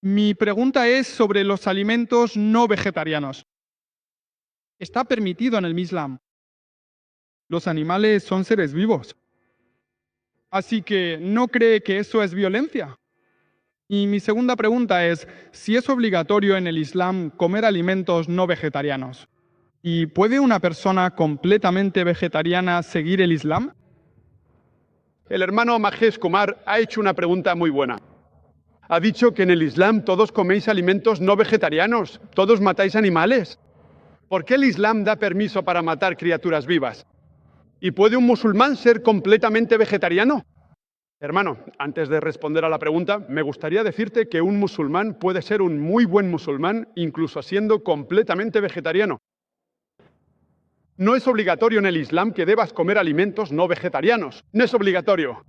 Mi pregunta es sobre los alimentos no vegetarianos. ¿Está permitido en el Islam? Los animales son seres vivos. Así que, ¿no cree que eso es violencia? Y mi segunda pregunta es, si es obligatorio en el Islam comer alimentos no vegetarianos, ¿y puede una persona completamente vegetariana seguir el Islam? El hermano Majes Kumar ha hecho una pregunta muy buena. Ha dicho que en el Islam todos coméis alimentos no vegetarianos, todos matáis animales. ¿Por qué el Islam da permiso para matar criaturas vivas? ¿Y puede un musulmán ser completamente vegetariano? Hermano, antes de responder a la pregunta, me gustaría decirte que un musulmán puede ser un muy buen musulmán, incluso siendo completamente vegetariano. No es obligatorio en el Islam que debas comer alimentos no vegetarianos. No es obligatorio.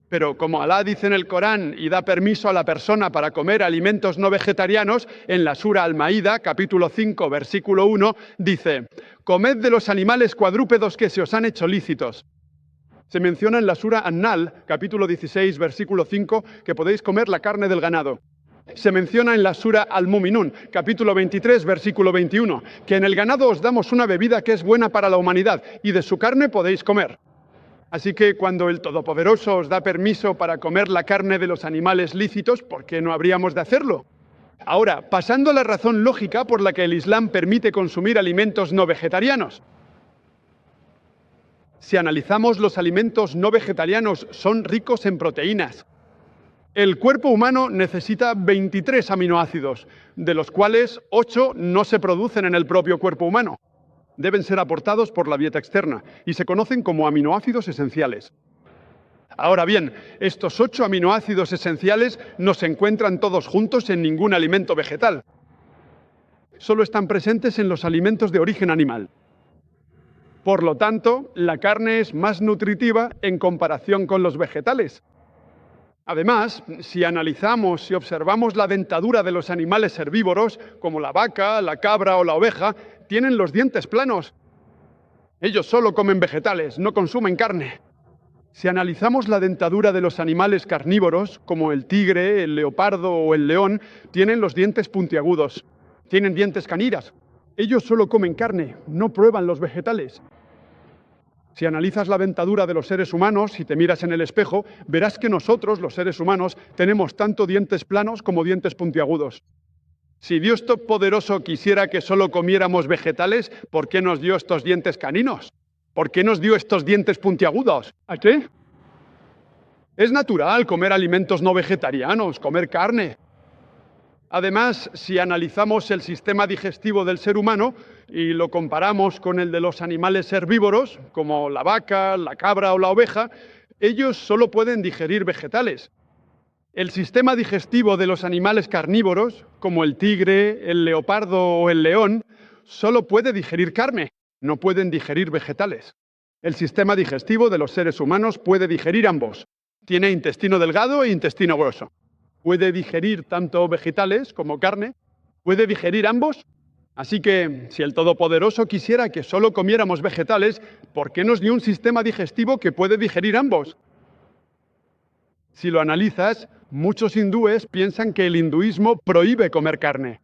Pero como Alá dice en el Corán y da permiso a la persona para comer alimentos no vegetarianos, en la Sura Al-Maída, capítulo 5, versículo 1, dice: comed de los animales cuadrúpedos que se os han hecho lícitos. Se menciona en la Sura An-Nahl, capítulo 16, versículo 5, que podéis comer la carne del ganado. Se menciona en la Sura Al-Muminun, capítulo 23, versículo 21, que en el ganado os damos una bebida que es buena para la humanidad y de su carne podéis comer. Así que cuando el Todopoderoso os da permiso para comer la carne de los animales lícitos, ¿por qué no habríamos de hacerlo? Ahora, pasando a la razón lógica por la que el Islam permite consumir alimentos no vegetarianos. Si analizamos, los alimentos no vegetarianos son ricos en proteínas. El cuerpo humano necesita 23 aminoácidos, de los cuales 8 no se producen en el propio cuerpo humano. Deben ser aportados por la dieta externa y se conocen como aminoácidos esenciales. Ahora bien, estos 8 aminoácidos esenciales no se encuentran todos juntos en ningún alimento vegetal. Solo están presentes en los alimentos de origen animal. Por lo tanto, la carne es más nutritiva en comparación con los vegetales. Además, si analizamos y observamos la dentadura de los animales herbívoros, como la vaca, la cabra o la oveja, tienen los dientes planos. Ellos solo comen vegetales, no consumen carne. Si analizamos la dentadura de los animales carnívoros, como el tigre, el leopardo o el león, tienen los dientes puntiagudos. Tienen dientes caniras. Ellos solo comen carne, no prueban los vegetales. Si analizas la dentadura de los seres humanos y te miras en el espejo, verás que nosotros, los seres humanos, tenemos tanto dientes planos como dientes puntiagudos. Si Dios Todopoderoso quisiera que solo comiéramos vegetales, ¿por qué nos dio estos dientes caninos? ¿Por qué nos dio estos dientes puntiagudos? ¿A qué? Es natural comer alimentos no vegetarianos, comer carne. Además, si analizamos el sistema digestivo del ser humano y lo comparamos con el de los animales herbívoros, como la vaca, la cabra o la oveja, ellos solo pueden digerir vegetales. El sistema digestivo de los animales carnívoros, como el tigre, el leopardo o el león, solo puede digerir carne, no pueden digerir vegetales. El sistema digestivo de los seres humanos puede digerir ambos. Tiene intestino delgado e intestino grueso. Puede digerir tanto vegetales como carne, puede digerir ambos. Así que, si el Todopoderoso quisiera que solo comiéramos vegetales, ¿por qué nos dio un sistema digestivo que puede digerir ambos? Si lo analizas, muchos hindúes piensan que el hinduismo prohíbe comer carne.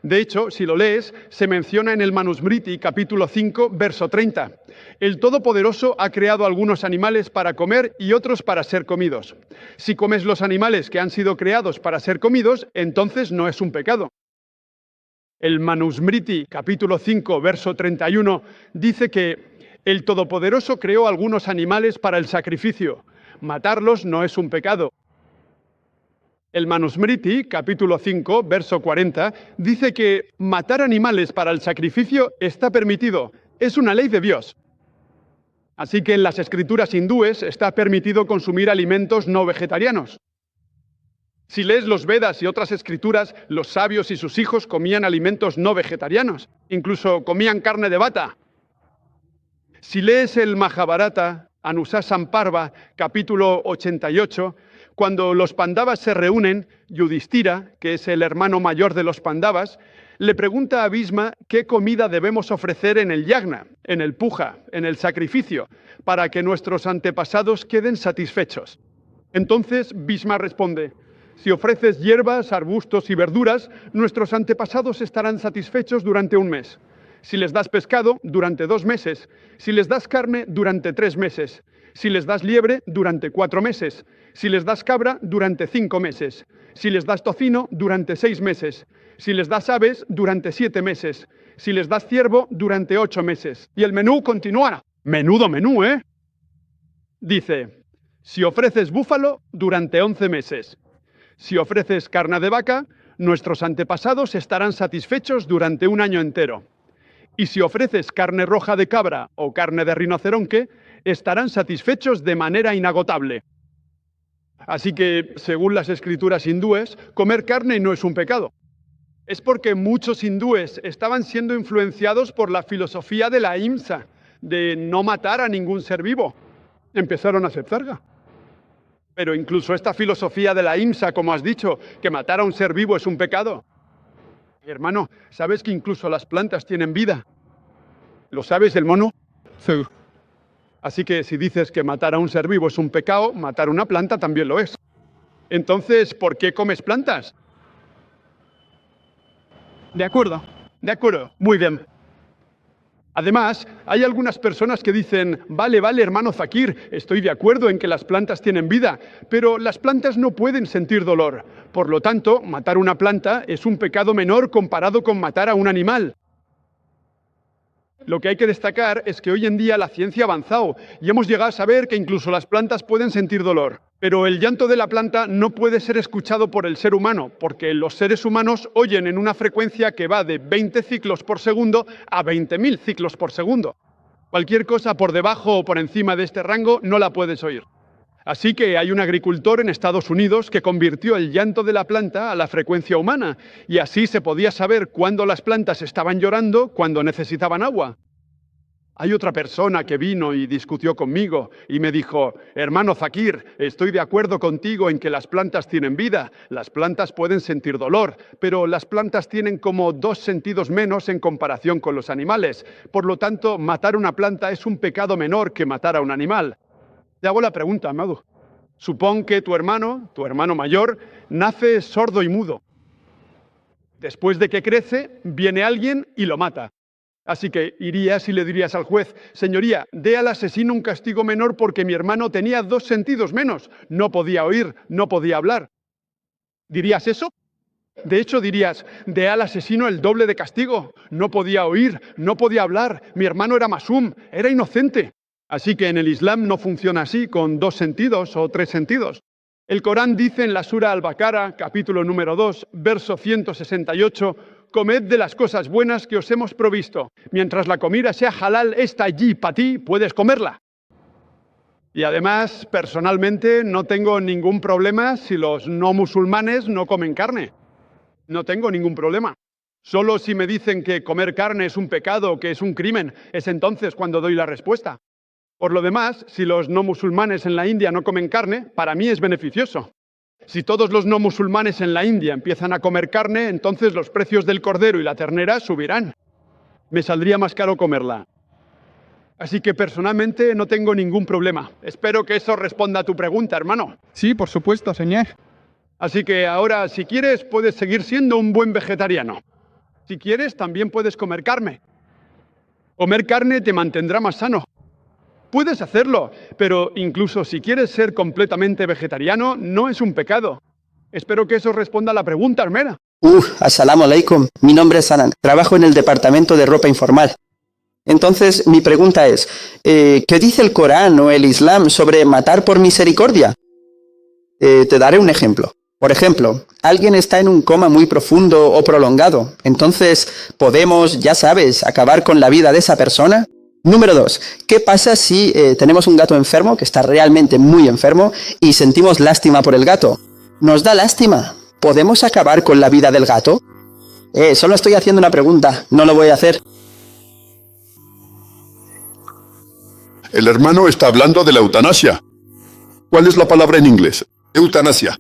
De hecho, si lo lees, se menciona en el Manusmriti, capítulo 5, verso 30. El Todopoderoso ha creado algunos animales para comer y otros para ser comidos. Si comes los animales que han sido creados para ser comidos, entonces no es un pecado. El Manusmriti, capítulo 5, verso 31, dice que el Todopoderoso creó algunos animales para el sacrificio. Matarlos no es un pecado. El Manusmriti, capítulo 5, verso 40, dice que matar animales para el sacrificio está permitido, es una ley de Dios. Así que en las escrituras hindúes está permitido consumir alimentos no vegetarianos. Si lees los Vedas y otras escrituras, los sabios y sus hijos comían alimentos no vegetarianos, incluso comían carne de bata. Si lees el Mahabharata, Anusasamparva, capítulo 88, cuando los Pandavas se reúnen, Yudhishthira, que es el hermano mayor de los Pandavas, le pregunta a Bhisma qué comida debemos ofrecer en el yagna, en el puja, en el sacrificio, para que nuestros antepasados queden satisfechos. Entonces Bhisma responde: Si ofreces hierbas, arbustos y verduras, nuestros antepasados estarán satisfechos durante un mes. Si les das pescado, durante 2 meses. Si les das carne, durante 3 meses. Si les das liebre, durante 4 meses. Si les das cabra, durante 5 meses. Si les das tocino, durante 6 meses. Si les das aves, durante 7 meses. Si les das ciervo, durante 8 meses. Y el menú continuará. Menudo menú, ¿eh? Dice, si ofreces búfalo, durante 11 meses. Si ofreces carne de vaca, nuestros antepasados estarán satisfechos durante un año entero. Y si ofreces carne roja de cabra o carne de rinoceronte, estarán satisfechos de manera inagotable. Así que, según las escrituras hindúes, comer carne no es un pecado. Es porque muchos hindúes estaban siendo influenciados por la filosofía de la ahimsa, de no matar a ningún ser vivo. Empezaron a aceptarla. Pero incluso esta filosofía de la ahimsa, como has dicho, que matar a un ser vivo es un pecado. Hermano, ¿sabes que incluso las plantas tienen vida? ¿Lo sabes, el mono? Sí. Así que si dices que matar a un ser vivo es un pecado, matar una planta también lo es. Entonces, ¿por qué comes plantas? De acuerdo. De acuerdo, muy bien. Además, hay algunas personas que dicen, vale, hermano Zakir, estoy de acuerdo en que las plantas tienen vida, pero las plantas no pueden sentir dolor. Por lo tanto, matar una planta es un pecado menor comparado con matar a un animal. Lo que hay que destacar es que hoy en día la ciencia ha avanzado y hemos llegado a saber que incluso las plantas pueden sentir dolor. Pero el llanto de la planta no puede ser escuchado por el ser humano, porque los seres humanos oyen en una frecuencia que va de 20 ciclos por segundo a 20.000 ciclos por segundo. Cualquier cosa por debajo o por encima de este rango no la puedes oír. Así que hay un agricultor en Estados Unidos que convirtió el llanto de la planta a la frecuencia humana, y así se podía saber cuándo las plantas estaban llorando, cuando necesitaban agua. Hay otra persona que vino y discutió conmigo y me dijo, hermano Zakir, estoy de acuerdo contigo en que las plantas tienen vida, las plantas pueden sentir dolor, pero las plantas tienen como 2 sentidos menos en comparación con los animales. Por lo tanto, matar una planta es un pecado menor que matar a un animal. Te hago la pregunta, amado. Supón que tu hermano mayor, nace sordo y mudo. Después de que crece, viene alguien y lo mata. Así que irías y le dirías al juez, señoría, dé al asesino un castigo menor porque mi hermano tenía 2 sentidos menos. No podía oír, no podía hablar. ¿Dirías eso? De hecho, dirías, dé al asesino el doble de castigo. No podía oír, no podía hablar. Mi hermano era masum, era inocente. Así que en el Islam no funciona así, con 2 sentidos o 3 sentidos. El Corán dice en la Sura Al-Baqara, capítulo número 2, verso 168, comed de las cosas buenas que os hemos provisto. Mientras la comida sea halal, está allí para ti, puedes comerla. Y además, personalmente, no tengo ningún problema si los no musulmanes no comen carne. No tengo ningún problema. Solo si me dicen que comer carne es un pecado, que es un crimen, es entonces cuando doy la respuesta. Por lo demás, si los no musulmanes en la India no comen carne, para mí es beneficioso. Si todos los no musulmanes en la India empiezan a comer carne, entonces los precios del cordero y la ternera subirán. Me saldría más caro comerla. Así que personalmente no tengo ningún problema. Espero que eso responda a tu pregunta, hermano. Sí, por supuesto, señor. Así que ahora, si quieres, puedes seguir siendo un buen vegetariano. Si quieres, también puedes comer carne. Comer carne te mantendrá más sano. Puedes hacerlo, pero incluso si quieres ser completamente vegetariano, no es un pecado. Espero que eso responda a la pregunta, hermana. Assalamu alaikum. Mi nombre es Anan. Trabajo en el departamento de ropa informal. Entonces, mi pregunta es, ¿qué dice el Corán o el Islam sobre matar por misericordia? Te daré un ejemplo. Por ejemplo, alguien está en un coma muy profundo o prolongado. Entonces, ¿podemos, ya sabes, acabar con la vida de esa persona? Número 2. ¿Qué pasa si tenemos un gato enfermo, que está realmente muy enfermo, y sentimos lástima por el gato? ¿Nos da lástima? ¿Podemos acabar con la vida del gato? Solo estoy haciendo una pregunta, no lo voy a hacer. El hermano está hablando de la eutanasia. ¿Cuál es la palabra en inglés? Eutanasia.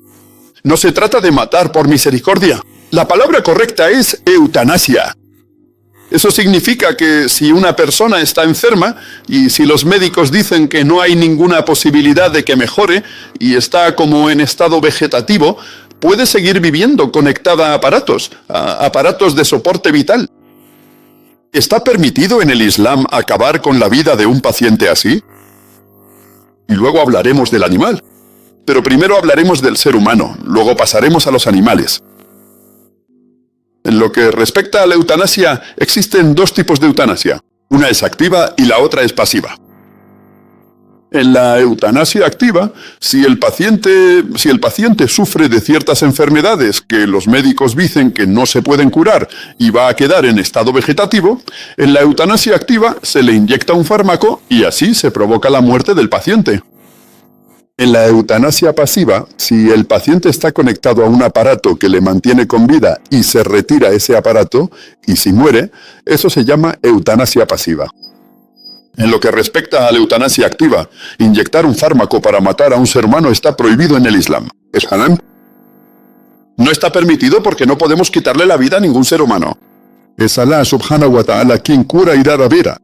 No se trata de matar por misericordia. La palabra correcta es eutanasia. Eso significa que si una persona está enferma y si los médicos dicen que no hay ninguna posibilidad de que mejore y está como en estado vegetativo, puede seguir viviendo conectada a aparatos de soporte vital. ¿Está permitido en el Islam acabar con la vida de un paciente así? Y luego hablaremos del animal. Pero primero hablaremos del ser humano, luego pasaremos a los animales. En lo que respecta a la eutanasia, existen dos tipos de eutanasia. Una es activa y la otra es pasiva. En la eutanasia activa, si el paciente sufre de ciertas enfermedades que los médicos dicen que no se pueden curar y va a quedar en estado vegetativo, en la eutanasia activa se le inyecta un fármaco y así se provoca la muerte del paciente. En la eutanasia pasiva, si el paciente está conectado a un aparato que le mantiene con vida y se retira ese aparato, y si muere, eso se llama eutanasia pasiva. En lo que respecta a la eutanasia activa, inyectar un fármaco para matar a un ser humano está prohibido en el Islam. ¿Es haram? No está permitido porque no podemos quitarle la vida a ningún ser humano. Es Allah subhanahu wa ta'ala quien cura y da la vida.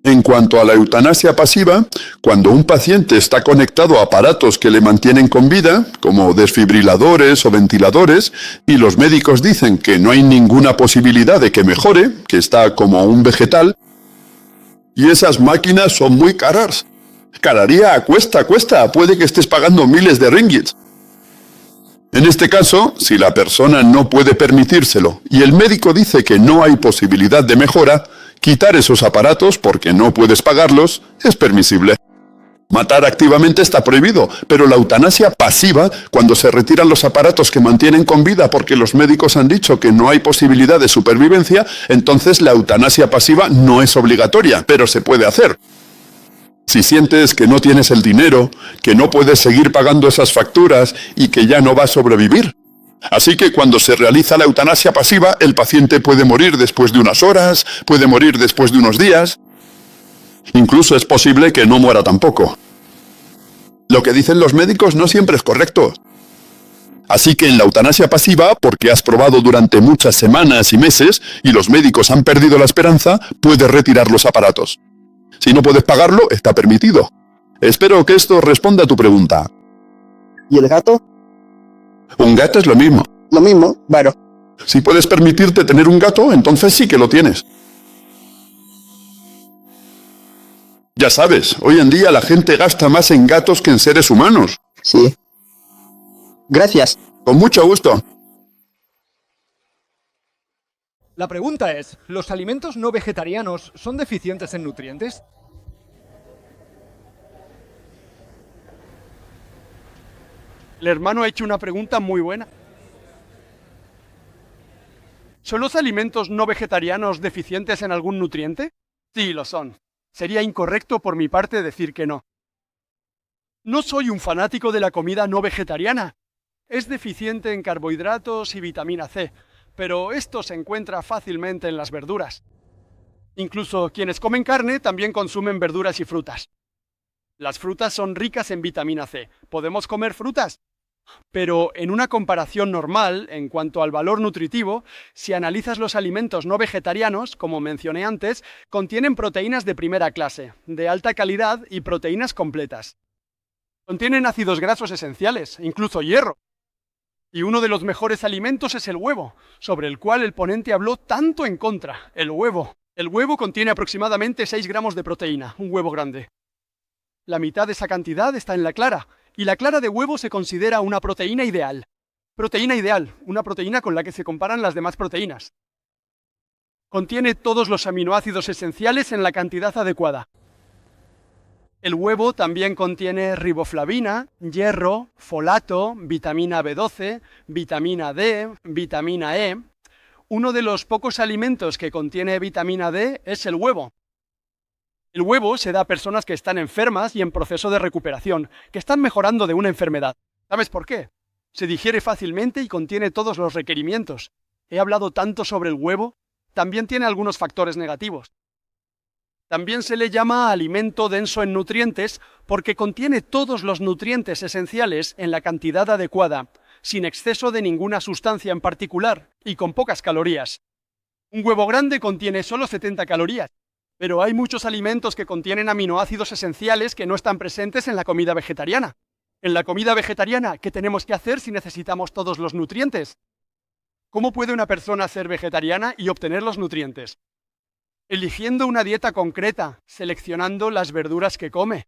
En cuanto a la eutanasia pasiva, cuando un paciente está conectado a aparatos que le mantienen con vida, como desfibriladores o ventiladores, y los médicos dicen que no hay ninguna posibilidad de que mejore, que está como un vegetal, y esas máquinas son muy caras. Cada día cuesta, puede que estés pagando miles de ringgits. En este caso, si la persona no puede permitírselo y el médico dice que no hay posibilidad de mejora, quitar esos aparatos porque no puedes pagarlos es permisible. Matar activamente está prohibido, pero la eutanasia pasiva, cuando se retiran los aparatos que mantienen con vida porque los médicos han dicho que no hay posibilidad de supervivencia, entonces la eutanasia pasiva no es obligatoria, pero se puede hacer. Si sientes que no tienes el dinero, que no puedes seguir pagando esas facturas y que ya no va a sobrevivir. Así que cuando se realiza la eutanasia pasiva, el paciente puede morir después de unas horas, puede morir después de unos días. Incluso es posible que no muera tampoco. Lo que dicen los médicos no siempre es correcto. Así que en la eutanasia pasiva, porque has probado durante muchas semanas y meses y los médicos han perdido la esperanza, puedes retirar los aparatos. Si no puedes pagarlo, está permitido. Espero que esto responda a tu pregunta. ¿Y el gato? Un gato es lo mismo. Lo mismo, bueno. Si puedes permitirte tener un gato, entonces sí que lo tienes. Ya sabes, hoy en día la gente gasta más en gatos que en seres humanos. Sí. Gracias. Con mucho gusto. La pregunta es, ¿los alimentos no vegetarianos son deficientes en nutrientes? El hermano ha hecho una pregunta muy buena. ¿Son los alimentos no vegetarianos deficientes en algún nutriente? Sí, lo son. Sería incorrecto por mi parte decir que no. No soy un fanático de la comida no vegetariana. Es deficiente en carbohidratos y vitamina C, pero esto se encuentra fácilmente en las verduras. Incluso quienes comen carne también consumen verduras y frutas. Las frutas son ricas en vitamina C. ¿Podemos comer frutas? Pero en una comparación normal, en cuanto al valor nutritivo, si analizas los alimentos no vegetarianos, como mencioné antes, contienen proteínas de primera clase, de alta calidad y proteínas completas. Contienen ácidos grasos esenciales, incluso hierro. Y uno de los mejores alimentos es el huevo, sobre el cual el ponente habló tanto en contra, el huevo. El huevo contiene aproximadamente 6 gramos de proteína, un huevo grande. La mitad de esa cantidad está en la clara, y la clara de huevo se considera una proteína ideal. Proteína ideal, una proteína con la que se comparan las demás proteínas. Contiene todos los aminoácidos esenciales en la cantidad adecuada. El huevo también contiene riboflavina, hierro, folato, vitamina B12, vitamina D, vitamina E. Uno de los pocos alimentos que contiene vitamina D es el huevo. El huevo se da a personas que están enfermas y en proceso de recuperación, que están mejorando de una enfermedad. ¿Sabes por qué? Se digiere fácilmente y contiene todos los requerimientos. He hablado tanto sobre el huevo, también tiene algunos factores negativos. También se le llama alimento denso en nutrientes porque contiene todos los nutrientes esenciales en la cantidad adecuada, sin exceso de ninguna sustancia en particular y con pocas calorías. Un huevo grande contiene solo 70 calorías. Pero hay muchos alimentos que contienen aminoácidos esenciales que no están presentes en la comida vegetariana. En la comida vegetariana, ¿qué tenemos que hacer si necesitamos todos los nutrientes? ¿Cómo puede una persona ser vegetariana y obtener los nutrientes? Eligiendo una dieta concreta, seleccionando las verduras que come.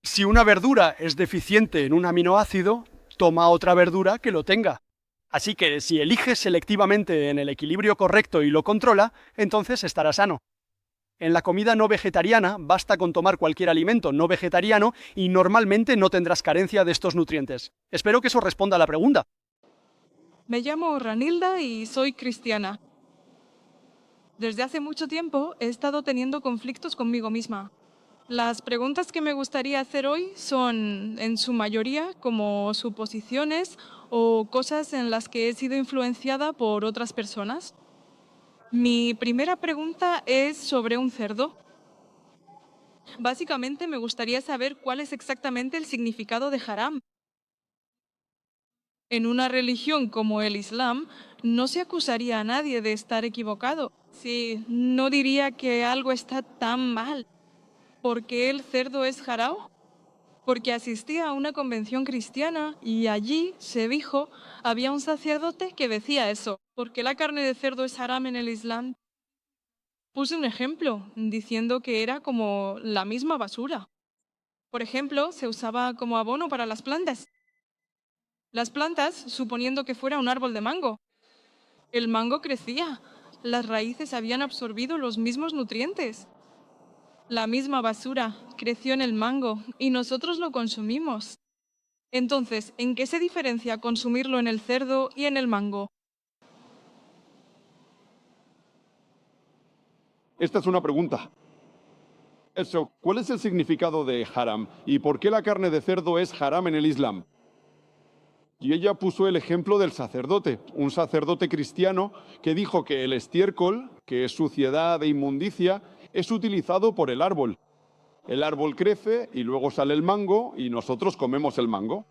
Si una verdura es deficiente en un aminoácido, toma otra verdura que lo tenga. Así que si eliges selectivamente en el equilibrio correcto y lo controla, entonces estará sano. En la comida no vegetariana basta con tomar cualquier alimento no vegetariano y normalmente no tendrás carencia de estos nutrientes. Espero que eso responda a la pregunta. Me llamo Ranilda y soy cristiana. Desde hace mucho tiempo he estado teniendo conflictos conmigo misma. Las preguntas que me gustaría hacer hoy son, en su mayoría, como suposiciones o cosas en las que he sido influenciada por otras personas. Mi primera pregunta es sobre un cerdo. Básicamente me gustaría saber cuál es exactamente el significado de haram. En una religión como el Islam, no se acusaría a nadie de estar equivocado. Sí, no diría que algo está tan mal. ¿Por qué el cerdo es haram? Porque asistí a una convención cristiana y allí, se dijo, había un sacerdote que decía eso. ¿Por qué la carne de cerdo es haram en el Islam? Puse un ejemplo, diciendo que era como la misma basura. Por ejemplo, se usaba como abono para las plantas. Las plantas, suponiendo que fuera un árbol de mango. El mango crecía, las raíces habían absorbido los mismos nutrientes. La misma basura creció en el mango y nosotros lo consumimos. Entonces, ¿en qué se diferencia consumirlo en el cerdo y en el mango? Esta es una pregunta. ¿Cuál es el significado de haram? ¿Y por qué la carne de cerdo es haram en el Islam? Y ella puso el ejemplo del sacerdote, un sacerdote cristiano que dijo que el estiércol, que es suciedad e inmundicia, es utilizado por el árbol. El árbol crece y luego sale el mango y nosotros comemos el mango.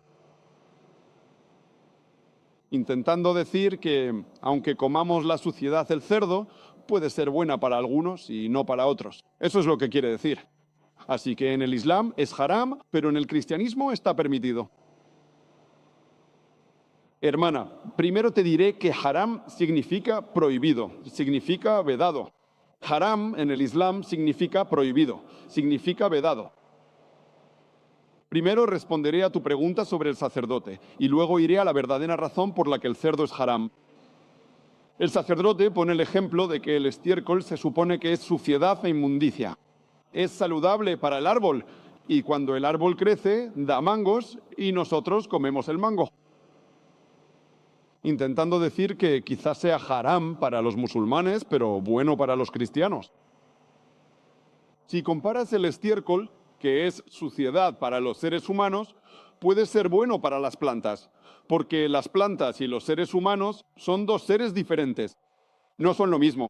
Intentando decir que, aunque comamos la suciedad del cerdo, puede ser buena para algunos y no para otros. Eso es lo que quiere decir. Así que en el Islam es haram, pero en el cristianismo está permitido. Hermana, primero te diré que haram significa prohibido, significa vedado. Haram en el Islam significa prohibido, significa vedado. Primero responderé a tu pregunta sobre el sacerdote y luego iré a la verdadera razón por la que el cerdo es haram. El sacerdote pone el ejemplo de que el estiércol se supone que es suciedad e inmundicia. Es saludable para el árbol y cuando el árbol crece da mangos y nosotros comemos el mango. Intentando decir que quizás sea haram para los musulmanes, pero bueno para los cristianos. Si comparas el estiércol, que es suciedad para los seres humanos, puede ser bueno para las plantas, porque las plantas y los seres humanos son dos seres diferentes. No son lo mismo,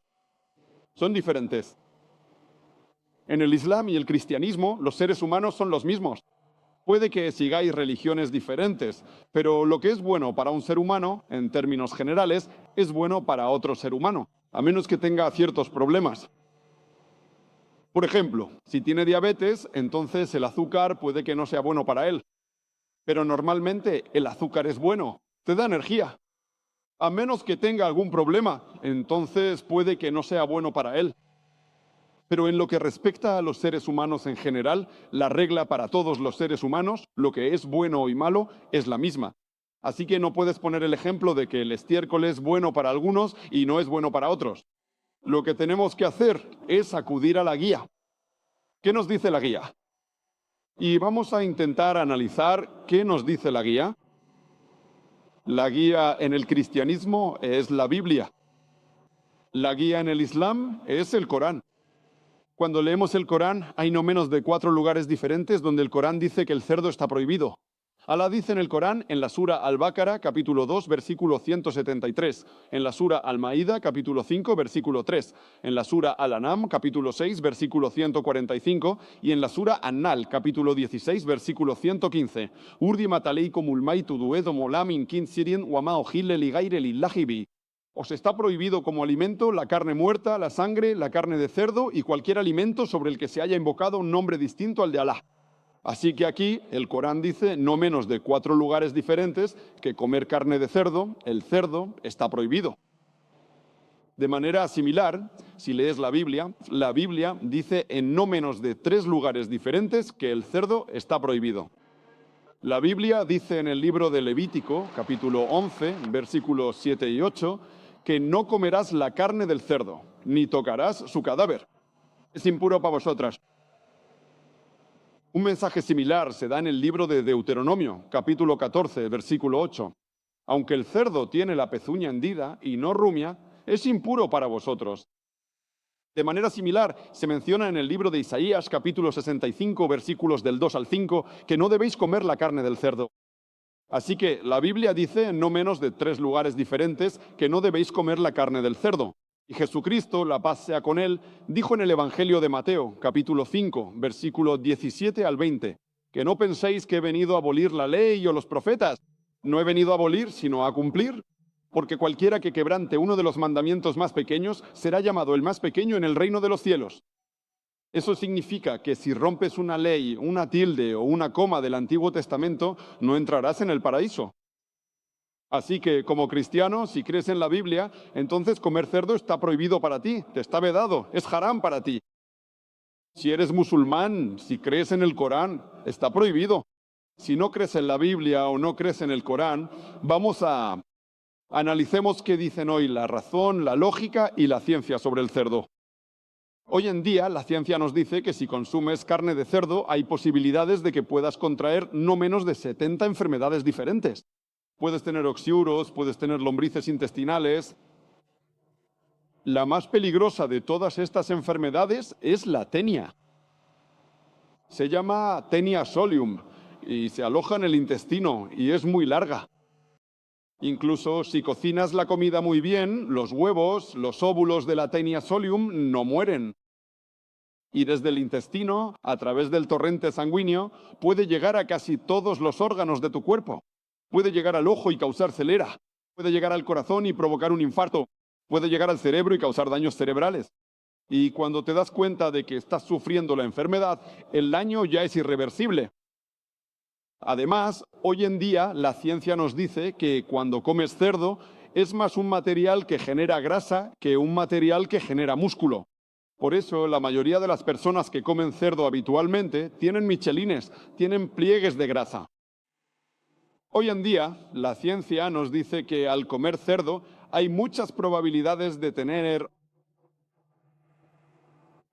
son diferentes. En el Islam y el cristianismo, los seres humanos son los mismos. Puede que sigáis religiones diferentes, pero lo que es bueno para un ser humano, en términos generales, es bueno para otro ser humano, a menos que tenga ciertos problemas. Por ejemplo, si tiene diabetes, entonces el azúcar puede que no sea bueno para él. Pero normalmente el azúcar es bueno, te da energía. A menos que tenga algún problema, entonces puede que no sea bueno para él. Pero en lo que respecta a los seres humanos en general, la regla para todos los seres humanos, lo que es bueno y malo, es la misma. Así que no puedes poner el ejemplo de que el estiércol es bueno para algunos y no es bueno para otros. Lo que tenemos que hacer es acudir a la guía. ¿Qué nos dice la guía? Y vamos a intentar analizar qué nos dice la guía. La guía en el cristianismo es la Biblia. La guía en el Islam es el Corán. Cuando leemos el Corán, hay no menos de 4 lugares diferentes donde el Corán dice que el cerdo está prohibido. Alá dice en el Corán, en la sura Al-Baqara, capítulo 2, versículo 173, en la sura Al-Maída, capítulo 5, versículo 3, en la sura Al-Anam, capítulo 6, versículo 145, y en la sura An-Nal, capítulo 16, versículo 115, Urdimat aleikumul maitu duedomo lamin kinsirin wama ojille ligaire lillahi bi. Os está prohibido como alimento la carne muerta, la sangre, la carne de cerdo y cualquier alimento sobre el que se haya invocado un nombre distinto al de Alá. Así que aquí el Corán dice no menos de 4 lugares diferentes que comer carne de cerdo, el cerdo está prohibido. De manera similar, si lees la Biblia dice en no menos de 3 lugares diferentes que el cerdo está prohibido. La Biblia dice en el libro de Levítico, capítulo 11, versículos 7 y 8, que no comerás la carne del cerdo, ni tocarás su cadáver. Es impuro para vosotras. Un mensaje similar se da en el libro de Deuteronomio, capítulo 14, versículo 8. Aunque el cerdo tiene la pezuña hendida y no rumia, es impuro para vosotros. De manera similar, se menciona en el libro de Isaías, capítulo 65, versículos del 2 al 5, que no debéis comer la carne del cerdo. Así que la Biblia dice en no menos de 3 lugares diferentes que no debéis comer la carne del cerdo. Y Jesucristo, la paz sea con él, dijo en el Evangelio de Mateo, capítulo 5, versículo 17 al 20, que no penséis que he venido a abolir la ley o los profetas. No he venido a abolir, sino a cumplir. Porque cualquiera que quebrante uno de los mandamientos más pequeños será llamado el más pequeño en el reino de los cielos. Eso significa que si rompes una ley, una tilde o una coma del Antiguo Testamento, no entrarás en el paraíso. Así que, como cristiano, si crees en la Biblia, entonces comer cerdo está prohibido para ti, te está vedado, es haram para ti. Si eres musulmán, si crees en el Corán, está prohibido. Si no crees en la Biblia o no crees en el Corán, analicemos qué dicen hoy la razón, la lógica y la ciencia sobre el cerdo. Hoy en día, la ciencia nos dice que si consumes carne de cerdo, hay posibilidades de que puedas contraer no menos de 70 enfermedades diferentes. Puedes tener oxiuros, puedes tener lombrices intestinales. La más peligrosa de todas estas enfermedades es la tenia. Se llama Taenia solium y se aloja en el intestino y es muy larga. Incluso si cocinas la comida muy bien, los huevos, los óvulos de la Taenia solium no mueren. Y desde el intestino, a través del torrente sanguíneo, puede llegar a casi todos los órganos de tu cuerpo. Puede llegar al ojo y causar celera. Puede llegar al corazón y provocar un infarto. Puede llegar al cerebro y causar daños cerebrales. Y cuando te das cuenta de que estás sufriendo la enfermedad, el daño ya es irreversible. Además, hoy en día la ciencia nos dice que cuando comes cerdo es más un material que genera grasa que un material que genera músculo. Por eso la mayoría de las personas que comen cerdo habitualmente tienen michelines, tienen pliegues de grasa. Hoy en día la ciencia nos dice que al comer cerdo hay muchas probabilidades de tener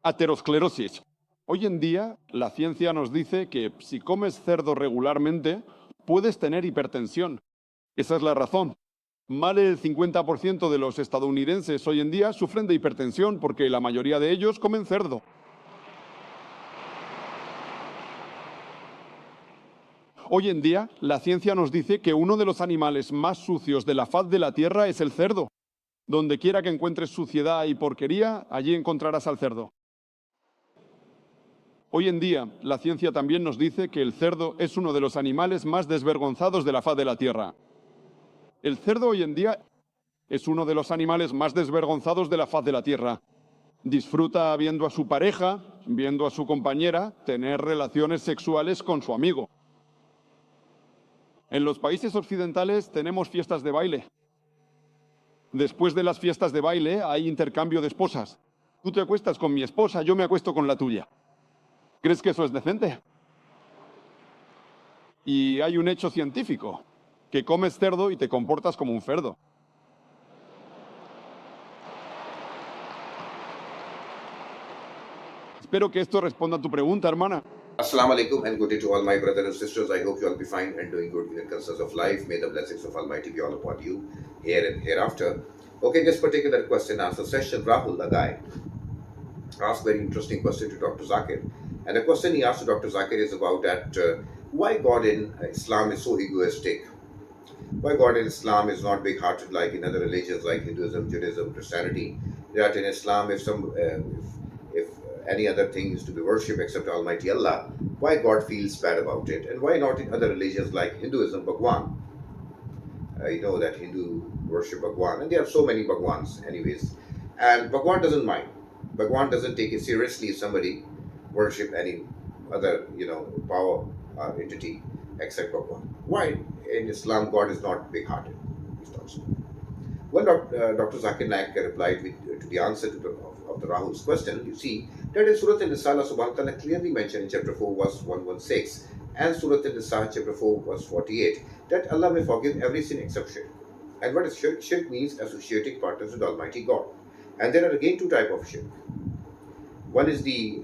aterosclerosis. Hoy en día la ciencia nos dice que si comes cerdo regularmente puedes tener hipertensión. Esa es la razón. Más del 50% de los estadounidenses hoy en día sufren de hipertensión porque la mayoría de ellos comen cerdo. Hoy en día, la ciencia nos dice que uno de los animales más sucios de la faz de la Tierra es el cerdo. Donde quiera que encuentres suciedad y porquería, allí encontrarás al cerdo. Hoy en día, la ciencia también nos dice que el cerdo es uno de los animales más desvergonzados de la faz de la Tierra. El cerdo hoy en día es uno de los animales más desvergonzados de la faz de la Tierra. Disfruta viendo a su pareja, viendo a su compañera, tener relaciones sexuales con su amigo. En los países occidentales tenemos fiestas de baile. Después de las fiestas de baile hay intercambio de esposas. Tú te acuestas con mi esposa, yo me acuesto con la tuya. ¿Crees que eso es decente? Y hay un hecho científico, que comes cerdo y te comportas como un cerdo. Espero que esto responda a tu pregunta, hermana. Assalamu alaikum and good day to all my brothers and sisters. I hope you all be fine and doing good in the concerns of life. May the blessings of Almighty be all upon you here and hereafter. Okay, this particular question answer session, Rahul, the guy, asked very interesting question to Dr. Zakir. And the question he asked to Dr. Zakir is about that why God in Islam is so egoistic. Why God in Islam is not big-hearted like in other religions like Hinduism, Judaism, Christianity. That in Islam, if any other thing is to be worshipped except Almighty Allah, why God feels bad about it, and why not in other religions like Hinduism, Bhagwan. You know that Hindu worship Bhagwan, and there are so many Bhagwans anyways. And Bhagwan doesn't mind. Bhagwan doesn't take it seriously if somebody worship any other, power or entity except for God. Why in Islam God is not big-hearted? He thought so. Well, Dr. Zakir Naik replied to the answer of the Rahul's question. You see that in Surah An-Nisa, Allah subhanahu wa ta'ala clearly mentioned in chapter 4, verse 116, and Surah An-Nisa, chapter 4, verse 48, that Allah may forgive every sin except shirk. And what is shirk? Shirk means associating partners with Almighty God. And there are again two types of shirk. One is the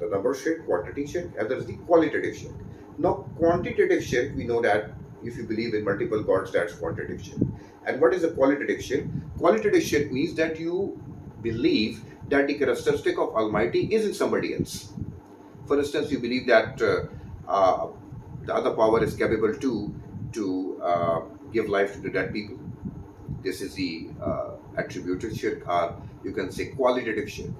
number shirk, quantity shirk, and there is the qualitative shirk. Now, quantitative shirk, we know that if you believe in multiple gods, that's quantitative shirk. And what is a qualitative shirk? Qualitative shirk means that you believe that the characteristic of Almighty is in somebody else. For instance, you believe that the other power is capable to give life to the dead people. This is the attributed shirk, or you can say qualitative shirk.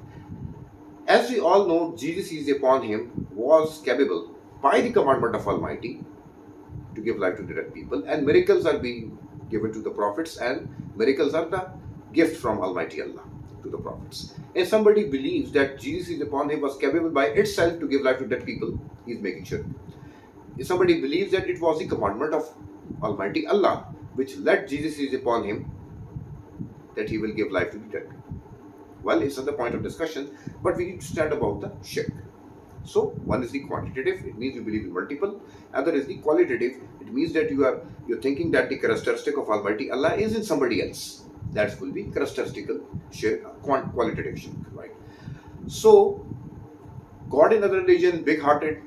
As we all know, Jesus is upon him was capable by the commandment of Almighty to give life to the dead people, and miracles are being given to the prophets, and miracles are the gift from Almighty Allah to the prophets. If somebody believes that Jesus is upon him was capable by itself to give life to dead people, he is making shirk. If somebody believes that it was the commandment of Almighty Allah which led Jesus is upon him that he will give life to the dead people. Well, it's another point of discussion, but we need to stand about the shirk. So, one is the quantitative, it means you believe in multiple. Other is the qualitative, it means that you're thinking that the characteristic of Almighty Allah is in somebody else. That will be characteristical shirk, qualitative shirk, right? So, God in other religion, big-hearted,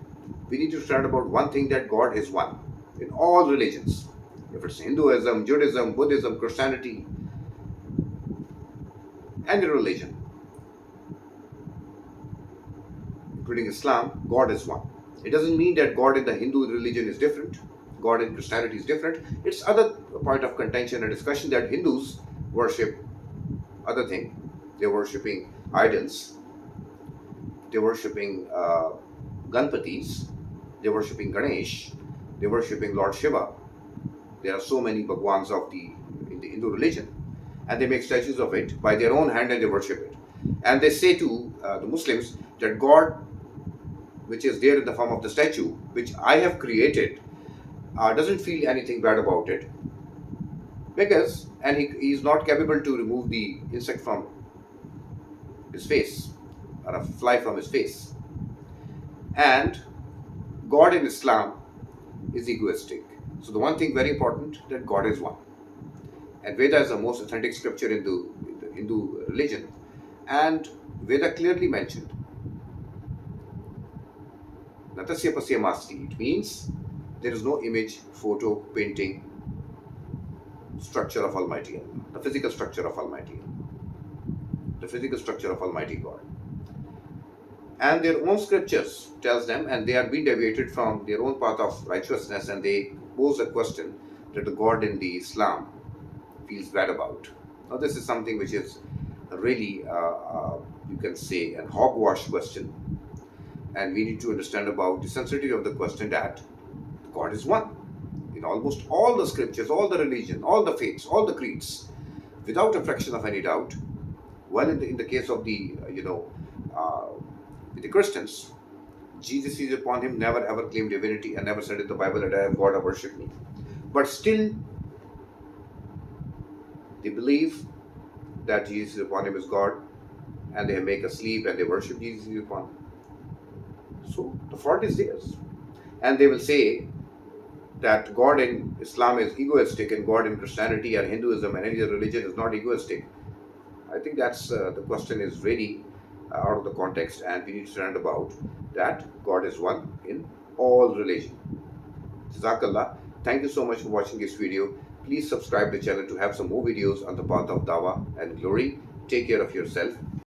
we need to stand about one thing, that God is one in all religions. If it's Hinduism, Judaism, Buddhism, Christianity, any religion, including Islam, God is one. It doesn't mean that God in the Hindu religion is different, God in Christianity is different. It's other point of contention and discussion that Hindus worship other thing. They're worshipping idols, they're worshipping Ganpatis, they're worshipping Ganesh, they're worshipping Lord Shiva. There are so many Bhagwans in the Hindu religion, and they make statues of it by their own hand and they worship it. And they say to the Muslims that God, which is there in the form of the statue, which I have created, doesn't feel anything bad about it, because, and he is not capable to remove the insect from his face, or a fly from his face. And God in Islam is egoistic. So the one thing very important, that God is one. And Veda is the most authentic scripture in the Hindu religion. And Veda clearly mentioned Natasya Pasya Masti. It means there is no image, photo, painting, structure of Almighty Allah, the physical structure of Almighty Allah, the physical structure of Almighty God. And their own scriptures tells them, and they are being deviated from their own path of righteousness, and they pose a question that the God in the Islam feels bad about. Now this is something which is really, you can say, a hogwash question. And we need to understand about the sensitivity of the question, that God is one. In almost all the scriptures, all the religion, all the faiths, all the creeds, without a fraction of any doubt. Well, in the case of the, with the Christians, Jesus is upon him, never ever claimed divinity, and never said in the Bible that I am God or worship me. But still, they believe that Jesus is upon him is God, and they make a sleep and they worship Jesus is upon him. So the fault is theirs. And they will say that God in Islam is egoistic, and God in Christianity or Hinduism and any other religion is not egoistic. I think that's the question is really out of the context, and we need to stand about that God is one in all religion. Jazakallah. Thank you so much for watching this video. Please subscribe to the channel to have some more videos on the path of Dawah and glory. Take care of yourself.